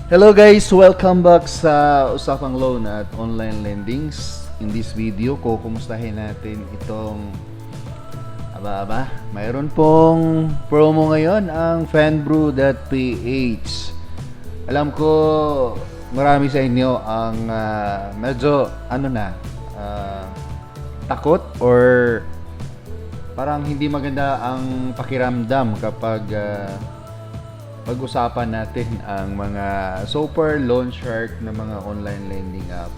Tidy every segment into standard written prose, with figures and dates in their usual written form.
Hello guys! Welcome back sa Usapang Loan at Online Lendings. In this video, kukumustahin natin itong mayroon pong promo ngayon ang fanbrew.ph. Alam ko marami sa inyo ang medyo takot or parang hindi maganda ang pakiramdam kapag pag-usapan natin ang mga super loan shark na mga online lending app.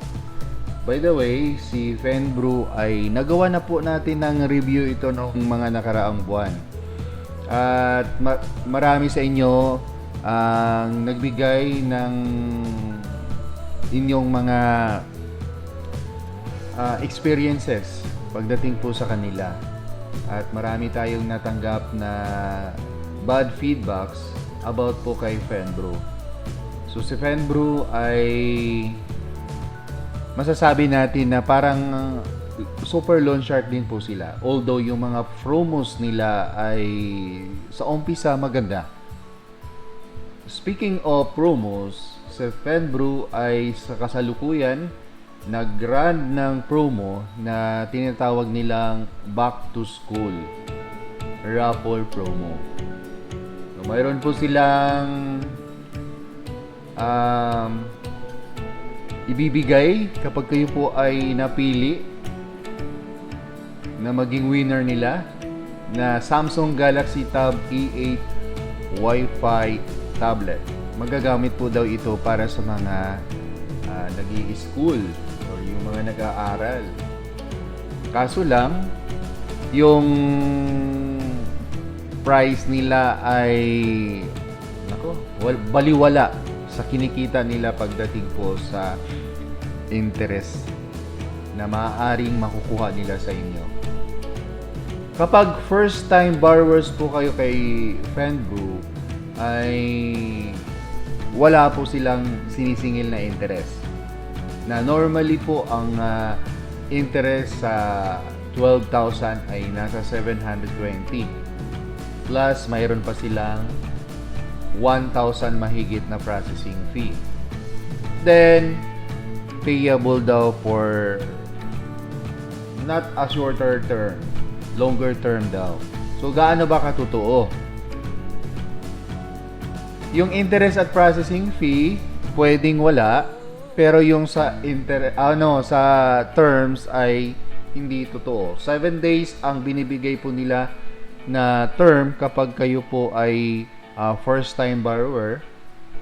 By the way, si Fanbrew ay nagawa na po natin ng review ito noong mga nakaraang buwan. At marami sa inyo ang nagbigay ng inyong mga experiences pagdating po sa kanila. At marami tayong natanggap na bad feedbacks about po kay Fanbrew. So si Fanbrew ay masasabi natin na parang super loan shark din po sila. Although yung mga promos nila ay sa umpisa maganda. Speaking of promos, si Fanbrew ay sa kasalukuyan nag-run ng promo na tinatawag nilang back to school raffle promo. So, mayroon po silang ibibigay kapag kayo po ay napili na maging winner nila na Samsung Galaxy Tab E8 Wi-Fi tablet. Magagamit po daw ito para sa mga nag-i-school or yung mga nag-aaral. Kaso lang, yung price nila ay baliwala sa kinikita nila pagdating po sa interest na maaaring makukuha nila sa inyo. Kapag first time borrowers po kayo kay Fanbrew ay wala po silang sinisingil na interest. Na normally po ang interest sa 12,000 ay nasa 720. Plus, mayroon pa silang 1,000 mahigit na processing fee. Then, payable daw for not a shorter term, longer term daw. So, gaano ba katotoo? Yung interest at processing fee, pwedeng wala, pero yung sa sa terms ay hindi totoo. 7 days ang binibigay po nila na term kapag kayo po ay first time borrower,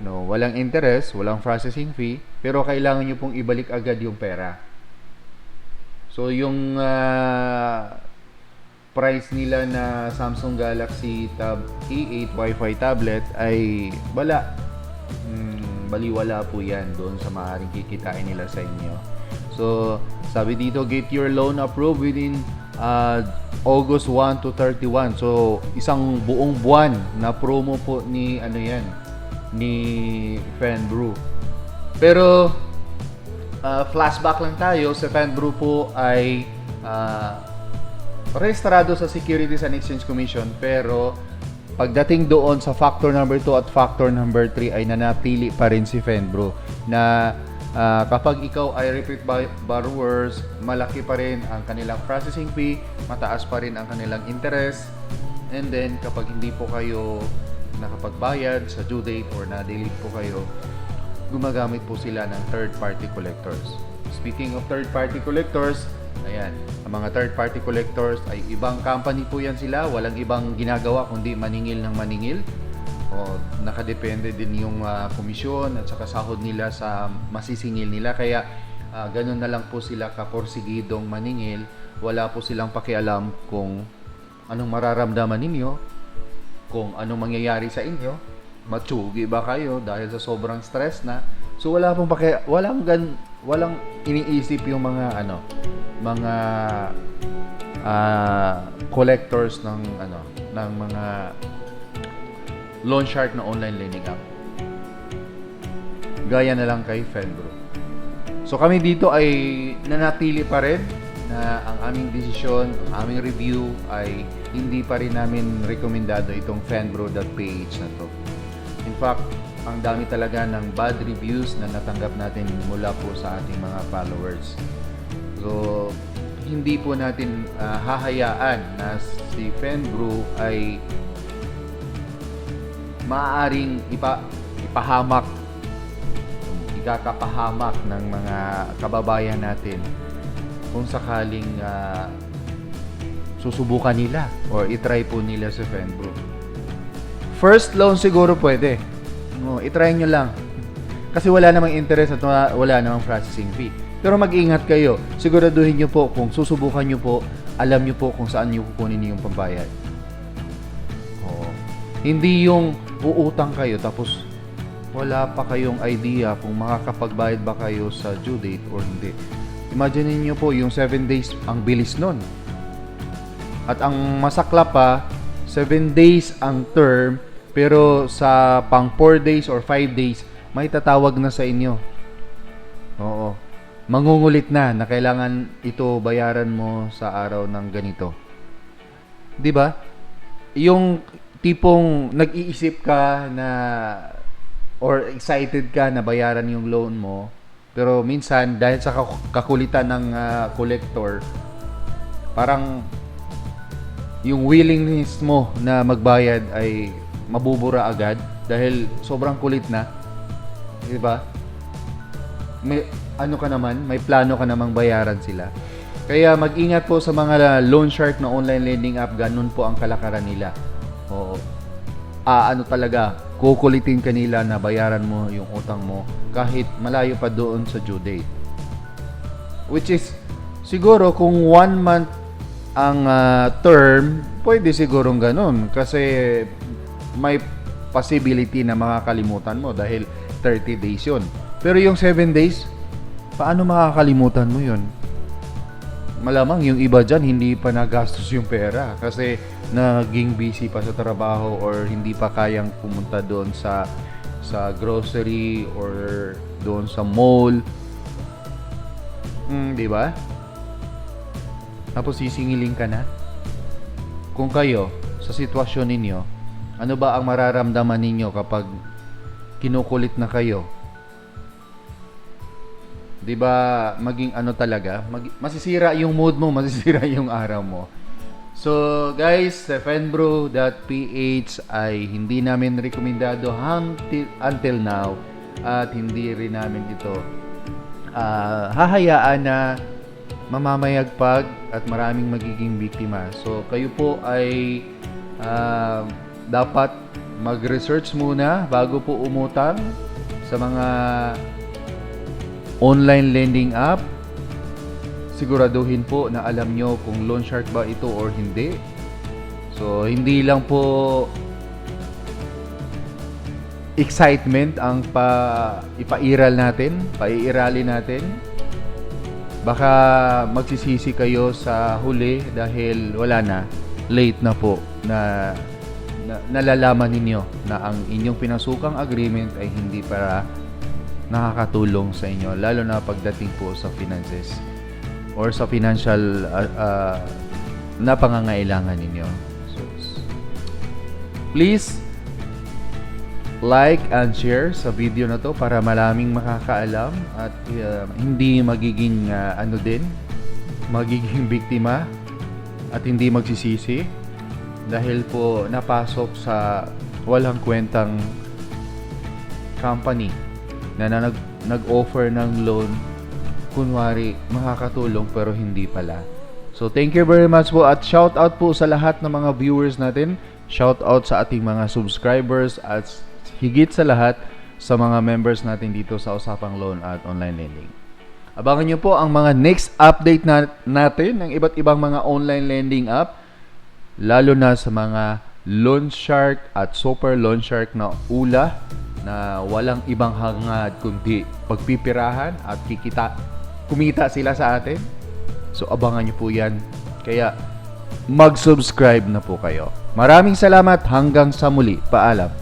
walang interest, walang processing fee, pero kailangan nyo pong ibalik agad yung pera. So yung price nila na Samsung Galaxy Tab E8 Wi-Fi tablet ay baliwala po yan doon sa maaaring kikitain nila sa inyo. So sabi dito, get your loan approved within August 1 to 31. So, isang buong buwan na promo po ni Fanbrew. Pero flashback lang tayo, si Fanbrew po ay rehistrado sa Securities and Exchange Commission, pero pagdating doon sa factor number 2 at factor number 3 ay nanatili pa rin si Fanbrew na kapag ikaw ay repeat borrowers, malaki pa rin ang kanilang processing fee, mataas pa rin ang kanilang interest, and then kapag hindi po kayo nakapagbayad sa due date or na-delete po kayo, gumagamit po sila ng third-party collectors. Speaking of third-party collectors, ayan, ang mga third-party collectors ay ibang company po yan sila, walang ibang ginagawa kundi maningil ng maningil. Nakadepende din yung komisyon at saka sahod nila sa masisingil nila, kaya ganun na lang po sila kaporsigidong maningil. Wala po silang pakialam kung anong mararamdaman ninyo, kung anong mangyayari sa inyo, matsugi ba kayo dahil sa sobrang stress na. So walang iniisip yung mga collectors ng mga loan shark na online lending app. Gaya na lang kay Fanbrew. So kami dito ay nanatili pa rin na ang aming desisyon, ang aming review ay hindi pa rin namin rekomendado itong fanbrew.ph na to. In fact, ang dami talaga ng bad reviews na natanggap natin mula po sa ating mga followers. So, hindi po natin hahayaan na si Fenbrew ay maaaring ipahamak, ikakapahamak ng mga kababayan natin kung sakaling susubukan nila or itry po nila si Fenbrew. First loan siguro pwede. No, itry nyo lang. Kasi wala namang interest at wala namang processing fee. Pero mag-ingat kayo. Siguraduhin nyo po kung susubukan nyo po, alam nyo po kung saan nyo kukunin yung pambayad. Oo. Hindi yung uutang kayo tapos wala pa kayong idea kung makakapagbayad ba kayo sa due date or hindi. Imagine niyo po yung 7 days, ang bilis nun. At ang masakla pa, 7 days ang term, pero sa pang 4 days or 5 days, may tatawag na sa inyo. Oo. Mangungulit na kailangan ito bayaran mo sa araw ng ganito. 'Di ba? Yung tipong nag-iisip ka na or excited ka na bayaran yung loan mo, pero minsan dahil sa kakulitan ng collector, parang yung willingness mo na magbayad ay mabubura agad dahil sobrang kulit na. 'Di ba? May may plano ka namang bayaran sila. Kaya mag-ingat po sa mga loan shark na online lending app, ganun po ang kalakaran nila. Oo. Talaga, kukulitin ka nila na bayaran mo yung utang mo kahit malayo pa doon sa due date. Which is, siguro kung 1 month ang term, pwede sigurong ganun kasi may possibility na makakalimutan mo dahil 30 days yun. Pero yung 7 days, paano makakalimutan mo yun? Malamang yung iba dyan hindi pa nagastos yung pera kasi naging busy pa sa trabaho or hindi pa kayang pumunta doon sa grocery or doon sa mall. Di ba? Tapos sisingiling ka na. Kung kayo, sa sitwasyon ninyo, ano ba ang mararamdaman ninyo kapag kinukulit na kayo? 'Di ba, maging talaga, masisira yung mood mo, masisira yung araw mo. So, guys, Fenbrew.ph ay hindi namin rekomendado until now at hindi rin namin ito hahayaan na mamamayagpag at maraming magiging biktima. So, kayo po ay dapat mag-research muna bago po umutang sa mga online lending app. Siguraduhin po na alam nyo kung loan shark ba ito or hindi. So, hindi lang po excitement ang ipaiiralin natin. Baka magsisisi kayo sa huli dahil wala na, late na po na nalalaman ninyo na ang inyong pinasukang agreement ay hindi para nakakatulong sa inyo, lalo na pagdating po sa finances or sa financial na pangangailangan ninyo. So, please like and share sa video na to para maraming makakaalam at hindi magiging magiging biktima at hindi magsisisi dahil po napasok sa walang kwentang company na nag-offer ng loan, kunwari makakatulong pero hindi pala. So thank you very much po at shout out po sa lahat ng mga viewers natin, shout out sa ating mga subscribers at higit sa lahat sa mga members natin dito sa Usapang Loan at Online Lending. Abangan nyo po ang mga next update natin ng iba't ibang mga online lending app, lalo na sa mga loan shark at super loan shark na ula na walang ibang hangad kundi pagpipirahan at kumita sila sa atin. So abangan nyo po yan. Kaya mag-subscribe na po kayo. Maraming salamat, hanggang sa muli. Paalam.